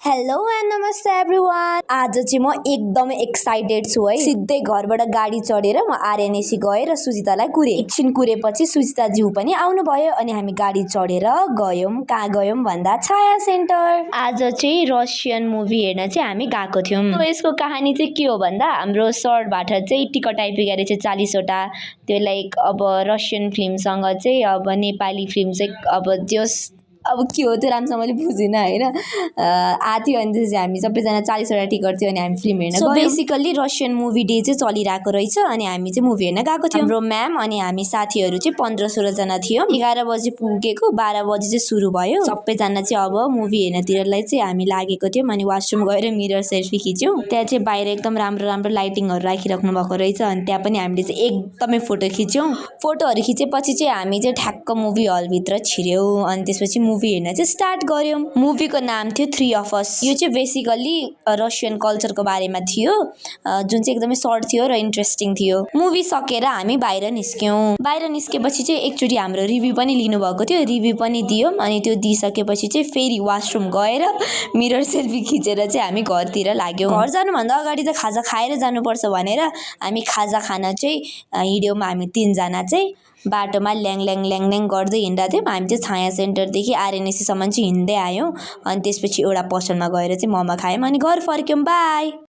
Hello and नमस्ते everyone. आज चाहिँ म एकदमै एक्साइटेड छु है। सिधै घरबाट गाडी चढेर म आरएनएसी गएँ र सुजितालाई कुरे। एकछिन कुरेपछि सुजिता ज्यू पनि आउनुभयो अनि हामी गाडी चढेर गयौँ। कहाँ गयौँ भन्दा छाया सेन्टर। आज चाहिँ रसियन मुभी हेर्न चाहिँ हामी गएको थियौँ। यसको कहानी चाहिँ के हो भन्दा हाम्रो सरबाट चाहिँ टिकट आइपुगेको रहेछ 40 वटा। त्यो लाइक अब रसियन फिल्मसँग चाहिँ अब नेपाली फिल्म चाहिँ अब जस अब के हो त्यो राम्रोसँगले बुझिनँ होइन। आथ्यो अनि त्यसपछि हामी सबैजना 40 वटा टिकट थियो अनि हामी फिल्म हेर्न गयौँ। बेसिकल्ली रसियन मुभी डे चाहिँ चलिरहेको रहेछ अनि हामी चाहिँ मुभी हेर्न गएको थियौँ। हाम्रो म्याम अनि हामी साथीहरू चाहिँ 15-16 जना थियौँ। 11 बजी पुगेको 12 बजी चाहिँ सुरु भयो। सबैजना चाहिँ अब मुभी हेर्नतिरलाई चाहिँ हामी लागेको थियौँ अनि वासरुम गएर मिरर सेल्फी खिच्यौँ। त्यहाँ चाहिँ बाहिर एकदम राम्रो राम्रो लाइटिङहरू राखिराख्नु भएको रहेछ अनि त्यहाँ पनि हामीले चाहिँ एकदमै फोटो खिच्यौँ। फोटोहरू खिचेपछि चाहिँ हामी चाहिँ ठ्याक्क मुभी हलभित्र छिर्यौँ अनि त्यसपछि मुभी हेर्न चाहिँ स्टार्ट गर्यौँ। मुभीको नाम थियो 3 of Us। यो चाहिँ बेसिकली रसियन कल्चरको बारेमा थियो जुन चाहिँ एकदमै सर्ट थियो र इन्ट्रेस्टिङ थियो। मुभी सकेर हामी बाहिर निस्क्यौँ। बाहिर निस्केपछि चाहिँ एकचोटि हाम्रो रिभ्यू पनि लिनुभएको थियो। रिभ्यू पनि दियौँ अनि त्यो दिइसकेपछि चाहिँ फेरि वासरुम गएर मिरर सेल्फी खिचेर चाहिँ हामी घरतिर लाग्यौँ। घर जानुभन्दा अगाडि त खाजा खाएर जानुपर्छ भनेर हामी खाजा खान चाहिँ हिँड्यौँ। हामी 3 जना चाहिँ बाटोमा ल्याङ गर्दै हिँड्दा थियौँ। हामी चाहिँ छाया सेन्टरदेखि आरएनएसीसम्म चाहिँ हिँड्दै आयौँ अनि त्यसपछि एउटा पसलमा गएर चाहिँ मोमो खायौँ अनि घर फर्क्यौँ। बाई।